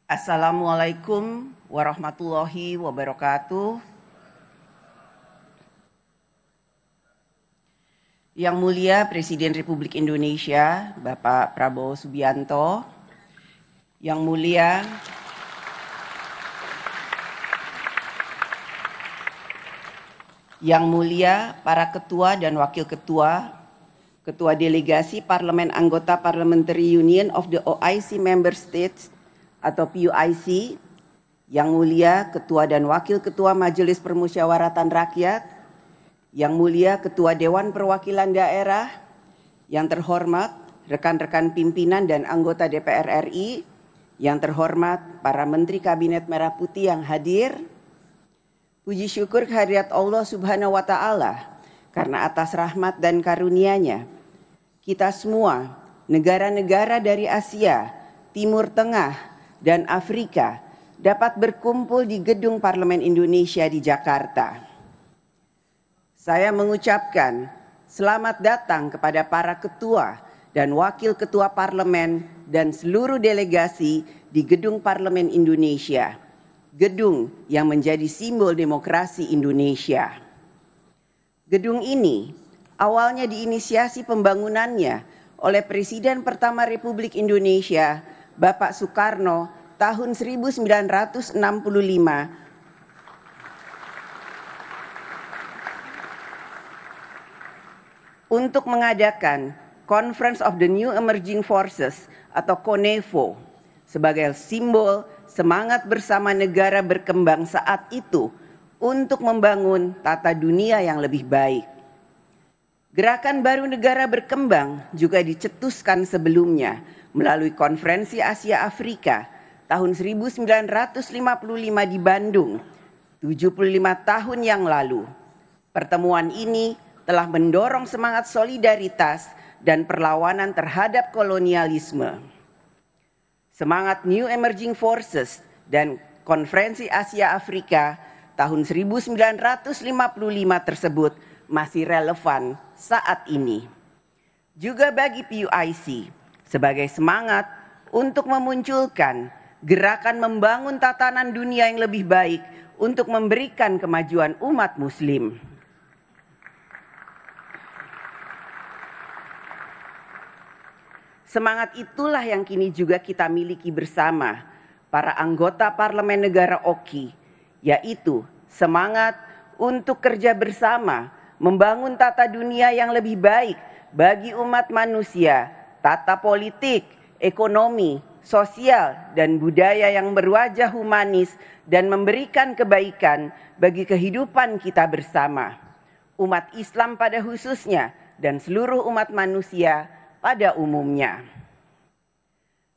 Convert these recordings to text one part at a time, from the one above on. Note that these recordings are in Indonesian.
Assalamualaikum warahmatullahi wabarakatuh. Yang Mulia Presiden Republik Indonesia, Bapak Prabowo Subianto, Yang Mulia para Ketua dan Wakil Ketua, Ketua Delegasi Parlemen Anggota Parliamentary Union of the OIC Member States atau PUIC, Yang Mulia Ketua dan Wakil Ketua Majelis Permusyawaratan Rakyat, Yang Mulia Ketua Dewan Perwakilan Daerah, yang terhormat rekan-rekan pimpinan dan anggota DPR RI, yang terhormat para Menteri Kabinet Merah Putih yang hadir, puji syukur kehadirat Allah Subhanahu wa Ta'ala karena atas rahmat dan karunia-Nya, kita semua, negara-negara dari Asia, Timur Tengah, dan Afrika dapat berkumpul di Gedung Parlemen Indonesia di Jakarta. Saya mengucapkan selamat datang kepada para ketua dan wakil ketua parlemen dan seluruh delegasi di Gedung Parlemen Indonesia, gedung yang menjadi simbol demokrasi Indonesia. Gedung ini awalnya diinisiasi pembangunannya oleh Presiden pertama Republik Indonesia, Bapak Soekarno, tahun 1965 untuk mengadakan Conference of the New Emerging Forces atau CONEFO sebagai simbol semangat bersama negara berkembang saat itu untuk membangun tata dunia yang lebih baik. Gerakan baru negara berkembang juga dicetuskan sebelumnya melalui Konferensi Asia Afrika tahun 1955 di Bandung, 75 tahun yang lalu. Pertemuan ini telah mendorong semangat solidaritas dan perlawanan terhadap kolonialisme. Semangat New Emerging Forces dan Konferensi Asia Afrika tahun 1955 tersebut masih relevan saat ini. Juga bagi PUIC sebagai semangat untuk memunculkan gerakan membangun tatanan dunia yang lebih baik untuk memberikan kemajuan umat Muslim. Semangat itulah yang kini juga kita miliki bersama para anggota Parlemen Negara OKI, yaitu semangat untuk kerja bersama membangun tata dunia yang lebih baik bagi umat manusia, tata politik, ekonomi, sosial, dan budaya yang berwajah humanis dan memberikan kebaikan bagi kehidupan kita bersama, umat Islam pada khususnya dan seluruh umat manusia pada umumnya.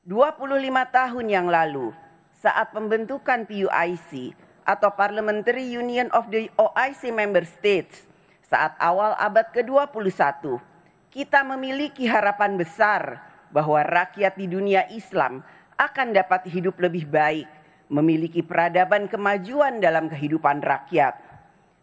25 tahun yang lalu, saat pembentukan PUIC atau Parliamentary Union of the OIC Member States, saat awal abad ke-21, kita memiliki harapan besar bahwa rakyat di dunia Islam akan dapat hidup lebih baik, memiliki peradaban kemajuan dalam kehidupan rakyat.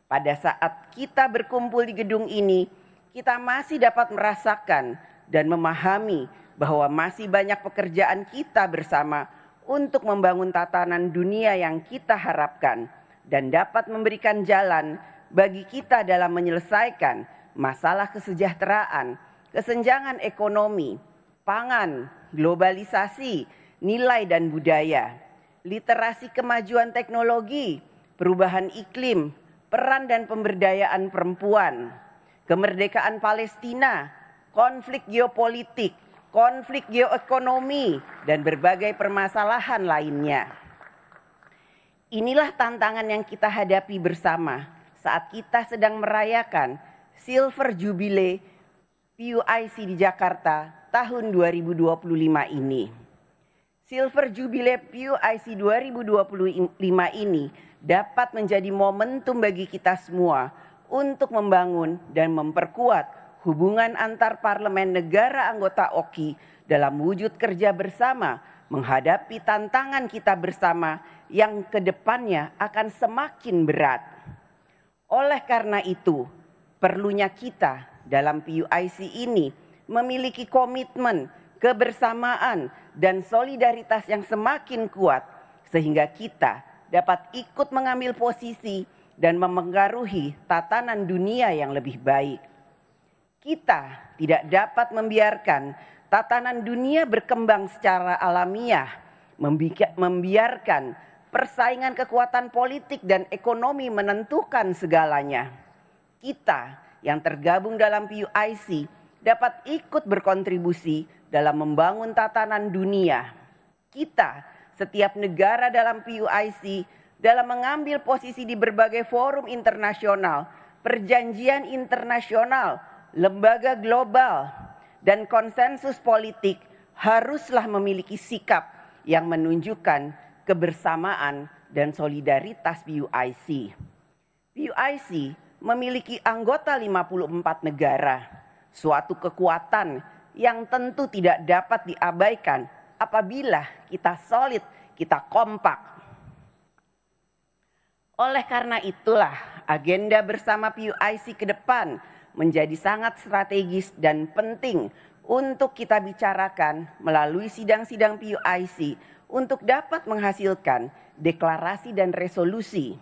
Pada saat kita berkumpul di gedung ini, kita masih dapat merasakan dan memahami bahwa masih banyak pekerjaan kita bersama untuk membangun tatanan dunia yang kita harapkan dan dapat memberikan jalan bagi kita dalam menyelesaikan masalah kesejahteraan, kesenjangan ekonomi, pangan, globalisasi, nilai dan budaya, literasi kemajuan teknologi, perubahan iklim, peran dan pemberdayaan perempuan, kemerdekaan Palestina, konflik geopolitik, konflik geoekonomi, dan berbagai permasalahan lainnya. Inilah tantangan yang kita hadapi bersama saat kita sedang merayakan Silver Jubilee PUIC di Jakarta tahun 2025 ini. Silver Jubilee PUIC 2025 ini dapat menjadi momentum bagi kita semua untuk membangun dan memperkuat hubungan antar parlemen negara anggota OKI dalam wujud kerja bersama menghadapi tantangan kita bersama yang kedepannya akan semakin berat. Oleh karena itu, perlunya kita dalam PUIC ini memiliki komitmen, kebersamaan, dan solidaritas yang semakin kuat sehingga kita dapat ikut mengambil posisi dan memengaruhi tatanan dunia yang lebih baik. Kita tidak dapat membiarkan tatanan dunia berkembang secara alamiah, membiarkan persaingan kekuatan politik dan ekonomi menentukan segalanya. Kita yang tergabung dalam PUIC dapat ikut berkontribusi dalam membangun tatanan dunia. Kita, setiap negara dalam PUIC, dalam mengambil posisi di berbagai forum internasional, perjanjian internasional, lembaga global, dan konsensus politik haruslah memiliki sikap yang menunjukkan kebersamaan dan solidaritas PUIC. PUIC memiliki anggota 54 negara, suatu kekuatan yang tentu tidak dapat diabaikan apabila kita solid, kita kompak. Oleh karena itulah agenda bersama PUIC ke depan menjadi sangat strategis dan penting untuk kita bicarakan melalui sidang-sidang PUIC untuk dapat menghasilkan deklarasi dan resolusi.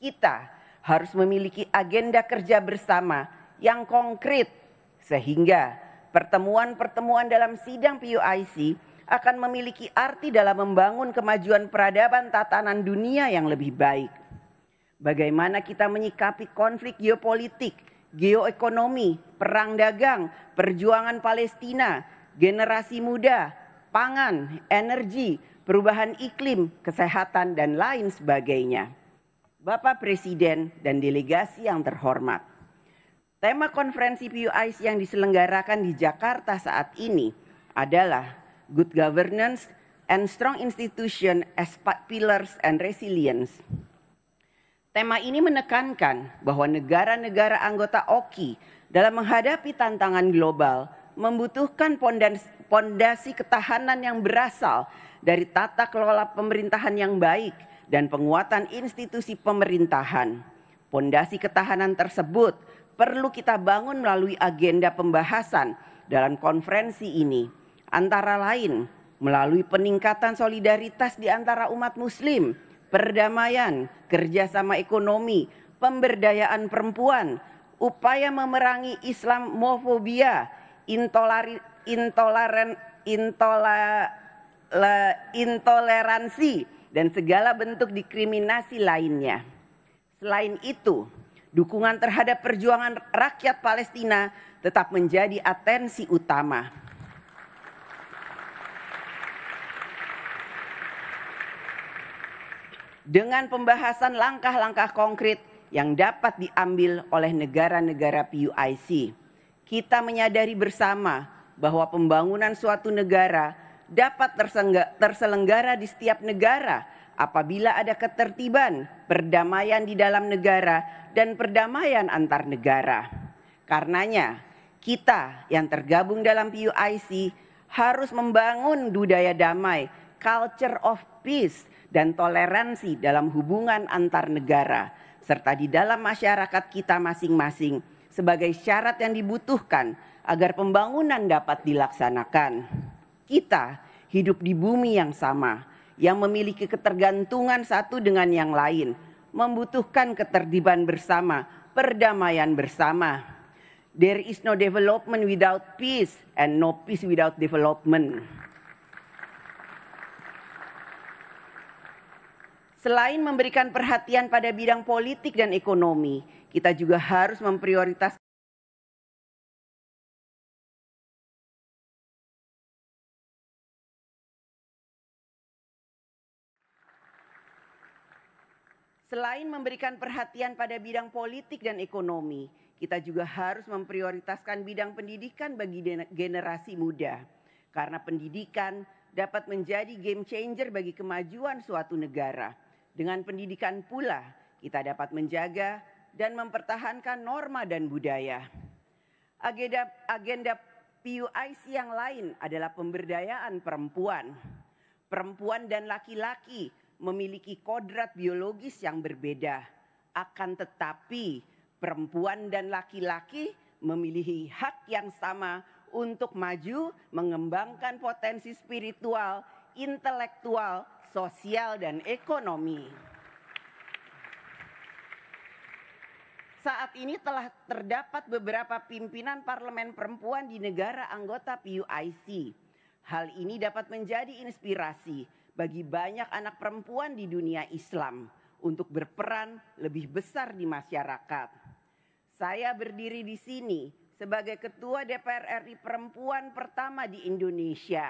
Kita harus memiliki agenda kerja bersama yang konkret sehingga pertemuan-pertemuan dalam sidang PUIC akan memiliki arti dalam membangun kemajuan peradaban tatanan dunia yang lebih baik. Bagaimana kita menyikapi konflik geopolitik, geoekonomi, perang dagang, perjuangan Palestina, generasi muda, pangan, energi, perubahan iklim, kesehatan, dan lain sebagainya. Bapak Presiden dan delegasi yang terhormat, tema konferensi PUIC yang diselenggarakan di Jakarta saat ini adalah Good Governance and Strong Institution as Pillars and Resilience. Tema ini menekankan bahwa negara-negara anggota OKI dalam menghadapi tantangan global membutuhkan pondasi ketahanan yang berasal dari tata kelola pemerintahan yang baik dan penguatan institusi pemerintahan. Pondasi ketahanan tersebut perlu kita bangun melalui agenda pembahasan dalam konferensi ini, antara lain melalui peningkatan solidaritas di antara umat Muslim, perdamaian, kerjasama ekonomi, pemberdayaan perempuan, upaya memerangi Islamofobia, intoleransi, dan segala bentuk diskriminasi lainnya. Selain itu, dukungan terhadap perjuangan rakyat Palestina tetap menjadi atensi utama. Dengan pembahasan langkah-langkah konkret yang dapat diambil oleh negara-negara PUIC, kita menyadari bersama bahwa pembangunan suatu negara dapat terselenggara di setiap negara apabila ada ketertiban, perdamaian di dalam negara, dan perdamaian antar negara. Karenanya, kita yang tergabung dalam PUIC harus membangun budaya damai, culture of peace, dan toleransi dalam hubungan antar negara, serta di dalam masyarakat kita masing-masing sebagai syarat yang dibutuhkan agar pembangunan dapat dilaksanakan. Kita hidup di bumi yang sama, yang memiliki ketergantungan satu dengan yang lain, membutuhkan ketertiban bersama, perdamaian bersama. There is no development without peace and no peace without development. Selain memberikan perhatian pada bidang politik dan ekonomi, kita juga harus memprioritaskan bidang pendidikan bagi generasi muda. Karena pendidikan dapat menjadi game changer bagi kemajuan suatu negara. Dengan pendidikan pula kita dapat menjaga dan mempertahankan norma dan budaya. Agenda PUIC yang lain adalah pemberdayaan perempuan. Perempuan dan laki-laki memiliki kodrat biologis yang berbeda. Akan tetapi perempuan dan laki-laki memiliki hak yang sama untuk maju, mengembangkan potensi spiritual, intelektual, sosial, dan ekonomi. Saat ini telah terdapat beberapa pimpinan parlemen perempuan di negara anggota PUIC. Hal ini dapat menjadi inspirasi bagi banyak anak perempuan di dunia Islam untuk berperan lebih besar di masyarakat. Saya berdiri di sini sebagai Ketua DPR RI perempuan pertama di Indonesia.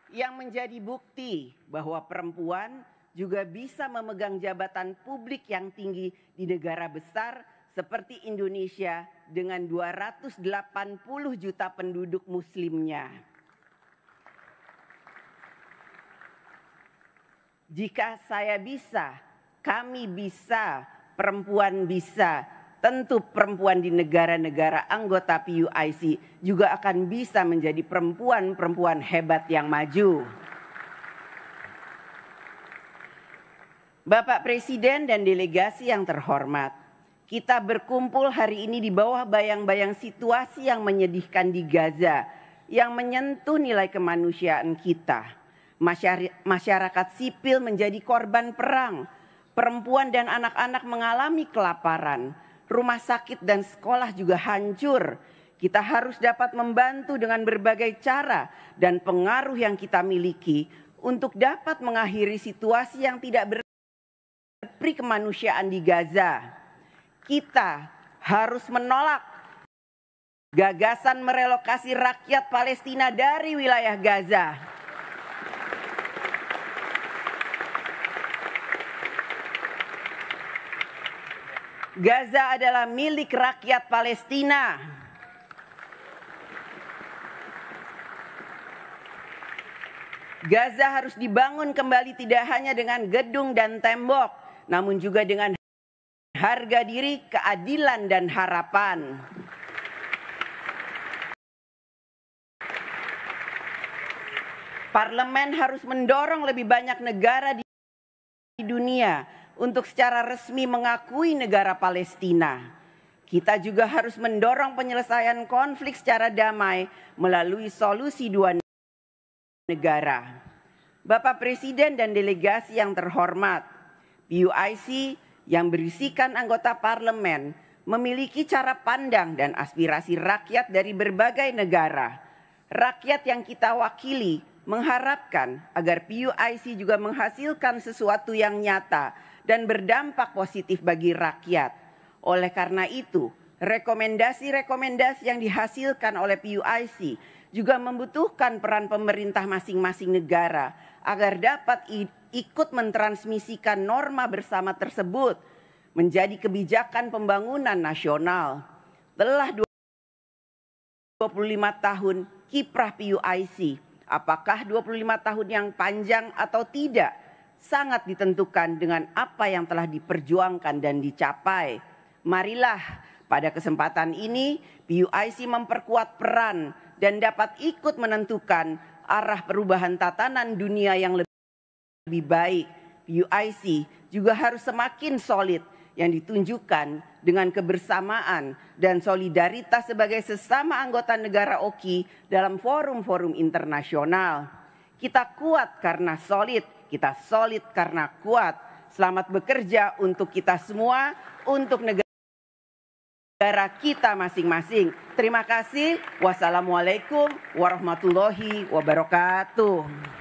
Yang menjadi bukti bahwa perempuan juga bisa memegang jabatan publik yang tinggi di negara besar seperti Indonesia dengan 280 juta penduduk muslimnya. Jika saya bisa, kami bisa, perempuan bisa, tentu perempuan di negara-negara anggota PUIC juga akan bisa menjadi perempuan-perempuan hebat yang maju. Bapak Presiden dan delegasi yang terhormat, kita berkumpul hari ini di bawah bayang-bayang situasi yang menyedihkan di Gaza yang menyentuh nilai kemanusiaan kita. Masyarakat sipil menjadi korban perang, perempuan dan anak-anak mengalami kelaparan, rumah sakit dan sekolah juga hancur. Kita harus dapat membantu dengan berbagai cara dan pengaruh yang kita miliki untuk dapat mengakhiri situasi yang tidak berperi kemanusiaan di Gaza. Kita harus menolak gagasan merelokasi rakyat Palestina dari wilayah Gaza. Gaza adalah milik rakyat Palestina. Gaza harus dibangun kembali tidak hanya dengan gedung dan tembok, namun juga dengan harga diri, keadilan, dan harapan. Parlemen harus mendorong lebih banyak negara di dunia untuk secara resmi mengakui negara Palestina. Kita juga harus mendorong penyelesaian konflik secara damai melalui solusi dua negara. Bapak Presiden dan delegasi yang terhormat, PUIC yang berisikan anggota parlemen memiliki cara pandang dan aspirasi rakyat dari berbagai negara. Rakyat yang kita wakili mengharapkan agar PUIC juga menghasilkan sesuatu yang nyata dan berdampak positif bagi rakyat. Oleh karena itu, rekomendasi-rekomendasi yang dihasilkan oleh PUIC juga membutuhkan peran pemerintah masing-masing negara agar dapat ikut mentransmisikan norma bersama tersebut menjadi kebijakan pembangunan nasional. Telah 25 tahun kiprah PUIC, apakah 25 tahun yang panjang atau tidak, sangat ditentukan dengan apa yang telah diperjuangkan dan dicapai. Marilah pada kesempatan ini PUIC memperkuat peran dan dapat ikut menentukan arah perubahan tatanan dunia yang lebih baik. PUIC juga harus semakin solid yang ditunjukkan dengan kebersamaan dan solidaritas sebagai sesama anggota negara OKI dalam forum-forum internasional. Kita kuat karena solid, kita solid karena kuat. Selamat bekerja untuk kita semua, untuk negara kita masing-masing. Terima kasih. Wassalamualaikum warahmatullahi wabarakatuh.